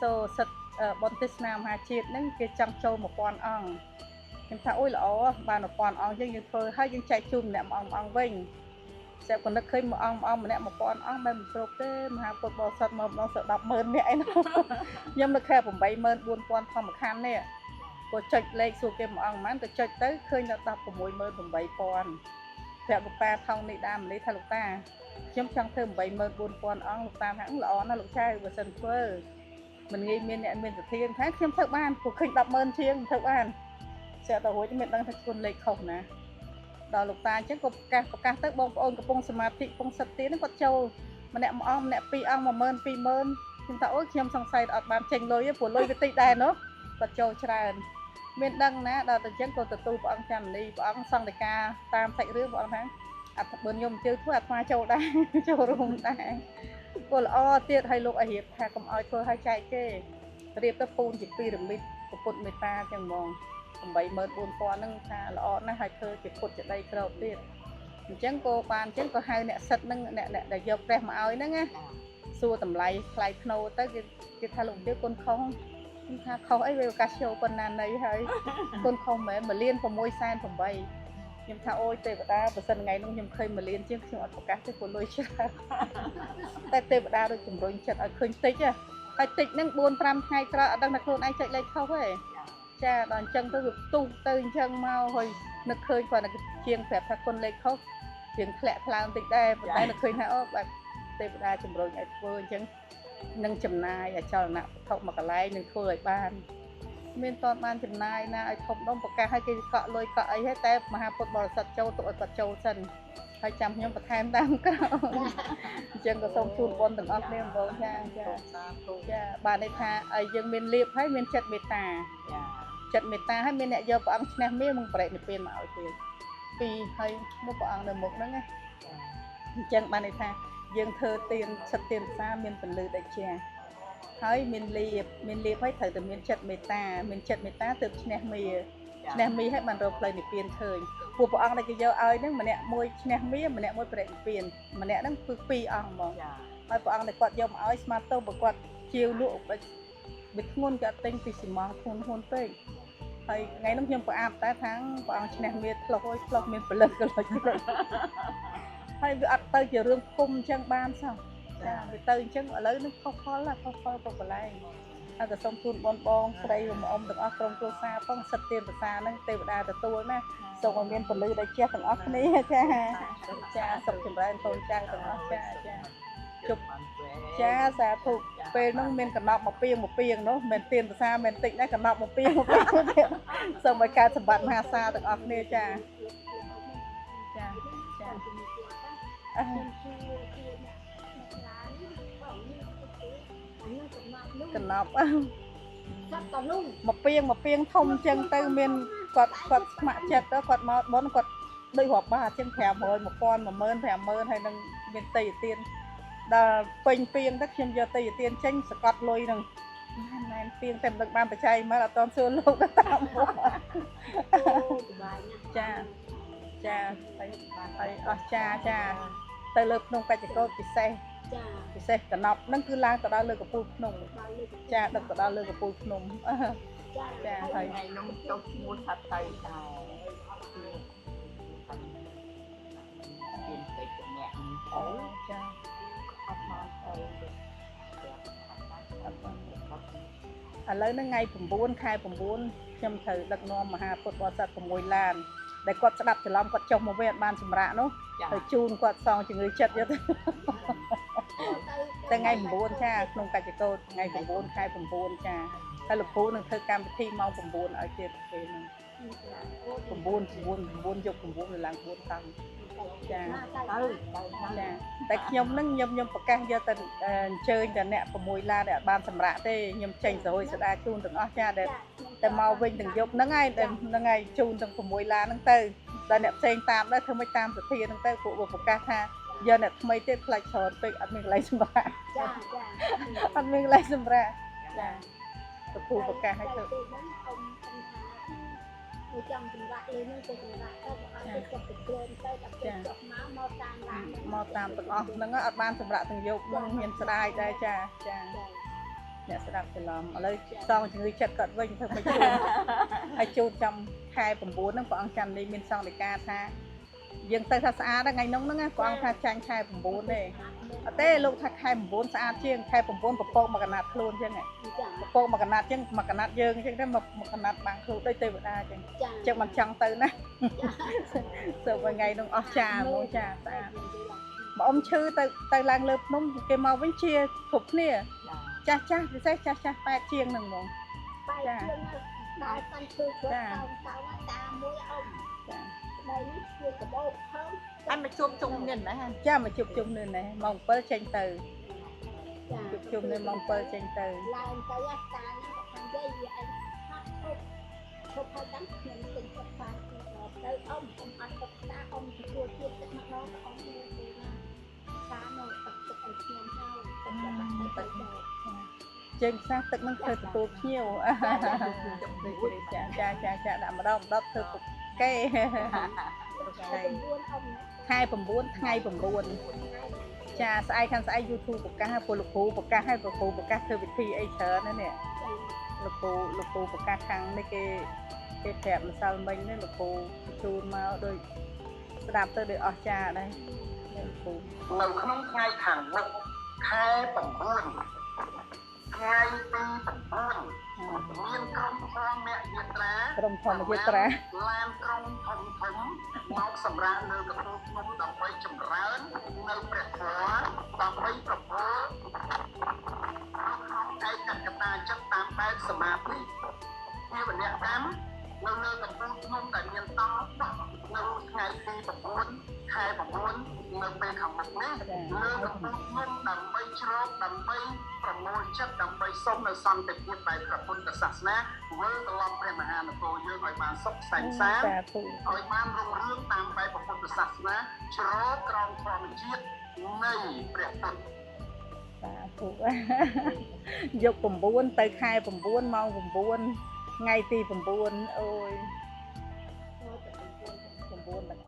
សូសិតបនទេសនាមហាជាតិហ្នឹងគេចង់ចូល1000អង្គខ្ញុំថាអូយល្អបាន1000អង្គយើងធ្វើហើយយើងចែកជូនម្នាក់មួយអង្គវិញស្រាប់ក៏នឹកឃើញមួយអង្គម្នាក់1000អង្គមិនគ្រប់ទេមហាពុទ្ធបរិស័ទមកម្ដងស100000នាក់ឯនោះខ្ញុំនឹកឃើញ84000ធម្មខណ្ឌនេះក៏ចុចលេខសួរគេមួយអង្គប៉ុន្មានក៏ចុចទៅឃើញដល់168,000ប្រាប់លោកតាថងនេះដាមនេះថាលោកតាខ្ញុំចង់ធ្វើ84000អង្គលោកតាថាល្អណាស់លោកចៅបើសិនធ្វើមិនងាយមានអ្នកមានសទ្ធាថាខ្ញុំធ្វើបានព្រោះឃើញ100,000ជាងធ្វើបានចាតែរួចមិនដឹងថាគុណលេខខុសណាដល់លោកតាអញ្ចឹងក៏ប្រកាសទៅបងប្អូនកំពុងសមាធិកំពុងសិទ្ធិហ្នឹងគាត់ចូលម្នាក់មួយអង្គម្នាក់2អង្គ10000 20000ខ្ញុំថាអូយខ្ញុំសង្ស័យអត់បានចេញលុយទេព្រោះលុយវាតិចដែរនោះគាត់ចូលច្រើនមានដឹងណាដល់តែអញ្ចឹងក៏ទទួលព្រះអង្គច័ន្ទនីព្រះអង្គសង្ឃដីកាតាមសាច់រឿងព្រះអង្គថាអត់បើខ្ញុំជឿធ្វើអាត្មាចូលដែរចូលរួមដែរក៏ល្អទៀតឲ្យលោកឲ្យរៀបថាកុំឲ្យធ្វើឲ្យចែកគេរៀបទៅពូនជាពីរមិតពុទ្ធមេត្តាចឹងហ្មង84000ហ្នឹងថាល្អណាស់ឲ្យធ្វើជាពុទ្ធចដីក្រោបទៀតអញ្ចឹងក៏បានអញ្ចឹងក៏ហៅអ្នកសិទ្ធហ្នឹងអ្នកដែលយកព្រះមកឲ្យហ្នឹងណាសួរតម្លៃថ្លៃភ្នូទៅគេថាលោកទៀតគុណខុសខ្ញុំថាខុសអីវាឱកាសចូលប៉ុណ្ណាណីហើយគុណខុសមែន1,608,000ខ្ញុំថាអូយទេវតាបើសិនថ្ងៃនោះខ្ញុំឃើញ1លានជាងខ្ញុំអត់ប្រកាសទេព្រោះលុយច្រើនតែទេវតាដូចជំរុញចិត្តឲ្យឃើញតិចហើយតិចហ្នឹង4-5ថ្ងៃក្រោយអត់ដឹងថាខ្លួនឯងចែកលេខខុសទេចាដល់អញ្ចឹងទៅវាផ្ទុះទៅអញ្ចឹងមកហើយនឹកឃើញគាត់តែជាងប្រាប់ថាគុណលេខខុសជាងធ្លាក់ថ្លើមតិចដែរប៉ុន្តែនឹកឃើញថាអូបាទទេវតាជំរុញឲ្យធ្វើអញ្ចឹងនឹងចំណាយអចលនៈវត្ថុមួយកន្លែងនឹងធ្វើឲ្យបានមានតតបានចំណាយណាឲ្យធំដុំប្រកាសឲ្យគេកក់លុយកក់អីហើយតែមហាពុទ្ធបរិស័ទចូលទុកឲ្យគាត់ចូលសិនហើយចាំខ្ញុំបន្ថែមតាមក្រោយអញ្ចឹងក៏សូមជូនបុណ្យទាំងអស់គ្នាបងចាចាបានន័យថាឲ្យយើងមានលៀបហើយមានចិត្តមេត្តាចិត្តមេត្តាហើយមានអ្នកយកព្រះអង្គឈ្នះមាសមកបរិនិព្វានមកឲ្យទៀតពីរហើយនោះព្រះអង្គនៅមុខហ្នឹងណាអញ្ចឹងបានន័យថាយើងធ្វើទានសិទ្ធិទានសាមានពលឺដូចជាហើយមានលៀបហើយត្រូវតែមានចិត្តមេត្តាទើបឈ្នះមាសហើយបានរកផ្លូវនិព្វានឃើញពួកព្រះអង្គដែលគេយកឲ្យហ្នឹងម្នាក់មួយឈ្នះមាសម្នាក់មួយបរិនិព្វានម្នាក់ហ្នឹងគឺ2អង្គហ្មងហើយព្រះអង្គដែលគាត់យកមកឲ្យស្មាតទៅបើគាត់ជាវលក់វាធ្ងន់គាត់ទិញពីស៊ីម៉ងធ្ងន់ពេកហើយថ្ងៃហ្នឹងខ្ញុំប្រអាប់តែថាព្រះអង្គឈ្នះមាសផ្លុះមានពលឹកក៏លុយហើយវាអត់ទៅជារឿងគុំអញ្ចឹងបានសោះចាវាទៅអញ្ចឹងឥឡូវនឹងខុសផលទៅកន្លែងហើយក៏សូមជូនបងស្រីបងអ៊ំទាំងអស់ក្រុមគ្រួសារផងសិទ្ធិទានភាសាហ្នឹងទេវតាទទួលណាសូមឲ្យមានពលឺដែលជះទាំងអស់គ្នាចាសុខចម្រើនកូនចៅទាំងអស់ចាជប់ចាសាធុពេលហ្នឹងមានកណ្ដប់មកពីងនោះមិនទានភាសាមិនតិចណាកណ្ដប់មកពីងទៀតសូមឲ្យកើតសម្បត្តិមហាសាទាំងអស់គ្នាចាកណ្ដប់មកពីងធំអញ្ចឹងទៅមានគាត់ស្ម័គ្រចិត្តទៅគាត់មកបនគាត់ដូចរាប់បាសអញ្ចឹង500 1000 10000 50000ហើយនឹងមានតីទានដល់ពេញពីងទៅខ្ញុំយកតីទានចេញសកត់លុយនឹងណែនពីងតែមិនដឹងបានបច្ច័យមកអត់តន់សួរលោកទៅតាមមកចាហើយអស់ចាទៅលើភ្នំកច្ចកោតពិសេសកណប់ហ្នឹងគឺឡើងទៅដល់លើកពូលភ្នំចាដឹកទៅដល់លើកពូលភ្នំចាហើយថ្ងៃនោះចុះឈ្មោះថាទៅដែរមានតែជំនាញទៅចាអត់មកទៅឥឡូវហ្នឹងថ្ងៃ9 ខែ 9ខ្ញុំត្រូវដឹកនាំមហាពុទ្ធបរិស័ទ6ឡានដែលគាត់ស្ដាប់ច្រឡំគាត់ចុះមកវិញអត់បានសម្រាកនោះទៅជូនគាត់សងជំងឺចិត្តយកទៅតែថ្ងៃ9ចាក្នុងកច្ចកោតថ្ងៃ9 ខែ 9ចាហើយលោកគ្រូនឹងធ្វើកម្មវិធីម៉ោង9ឲ្យទៀតពេលហ្នឹង9យក9ឡើង4តាំងចាតែខ្ញុំហ្នឹងខ្ញុំប្រកាសយកទៅអញ្ជើញតែអ្នក6ឡានដែលអត់បានសម្រាកទេខ្ញុំចេញសរយស្ដាជូនទាំងអស់ចាដែលតែមកវិញទាំងយប់ហ្នឹងហើយជូនទាំង6ឡានហ្នឹងទៅដល់អ្នកផ្សេងតាមដែរធ្វើមិនតាមសទ្ធាហ្នឹងទៅពួកប្រកាសថាយកអ្នកថ្មីទៀតខ្លាចច្រើនពេកអត់មានកន្លែងសម្រាប់អត់មានកន្លែងសម្រាប់ចាទៅពូប្រកាសឲ្យទៅចង់សម្រាប់លើនឹងទៅសម្រាប់ទៅអត់ទៅទៅគ្រូទៅដល់ទៅចុះមកតាមឡានមកតាមទាំងអស់ហ្នឹងអត់បានសម្រាប់ទាំងយប់ហ្នឹងមានស្ដាយដែរចា អ្នកស្ដាប់ច្រឡំឥឡូវសងជំងឺចិត្តគាត់វិញធ្វើមិនជូនហើយជូនចាំខែ9ហ្នឹងព្រះអង្គចាំនេះមានសង្ឃដីកាថាយើងទៅថាស្អាតថ្ងៃនោះហ្នឹងព្រះអង្គថាចាញ់ខែ9ទេអត់ទេលោកថាខែ9ស្អាតជាងខែ9ពពកមកកណាត់ខ្លួនចឹងពពកមកកណាត់ចឹងមកកណាត់យើងចឹងទៅមកកណាត់បាំងខ្លួនដូចទេវតាចឹងចឹងមិនចង់ទៅណាសើថ្ងៃនោះអស់ចាហ្មងចាស្អាតបងអ៊ំឈឺទៅឡើងលើភ្នំគេមកវិញជាគ្រប់គ្នាចាស់ពិសេសចាស់8ជាងហ្នឹងហ្មងចាដល់តាំងឈឺជួយតាមួយអ៊ំចាđây nó chưa có bột không anh mà chôm chung nhìn đấy ha cha mà chụp chung nên này mong bơ tranh từ chụp chung nên mong bơ tranh từ làm cái ta nó thằng dây gì anh không phải đắng mình tình thật phải tới ông ăn tập ta ông thì chua chua tức mặt đó ông mua thì là ta nồi tập tập ở trên hao tập bạn tới tới đầu trên xác tức nó hơi tụt nhiều cha đã mà đâu đắp thôi cái hai phần buôn cha sai khăn sai YouTube của cá phụ lục phụ của cá hay phụ của cá thơ vị thi ấy chờ nữa nè lục phụ của cá khăn mấy cái thẹp mà sao mình đấy lục phụ chun mau đôi đạp tới được ở cha đây lục phụ mình không khai thẳng lục hai phần buôn hai tư phần buônមានក្រុមធម្មយាត្រាឡានក្រុងធំមកសម្រាប់នៅកំពូលភ្នំដើម្បីចម្រើននៅព្រះធម៌ដើម្បីប្រពោលឯកកតាចិត្តតាមបែបសមាធិជាវនកម្មនៅលើកំពូលភ្នំដែលមានតោនៅថ្ងៃទី9ខែ9នៅពេលខាងមុខនេះលើកំពូលភ្នំដើម្បីជ្រកដើម្បីប្រមូលចិត្តដើម្បីសុំនៅសន្តិភាពបែបព្រះពុទ្ធសាសនាវិលត្រឡប់ព្រះមហានគរយើងឲ្យបានសុខសែនសាន្តឲ្យបានរុងរឿងតាមបែបព្រះពុទ្ធសាសនាជ្រកក្រោមធម្មជាតិនៃព្រះពុទ្ធសាធុយក9ទៅខែ9ម៉ោង9ថ្ងៃទី9អូយ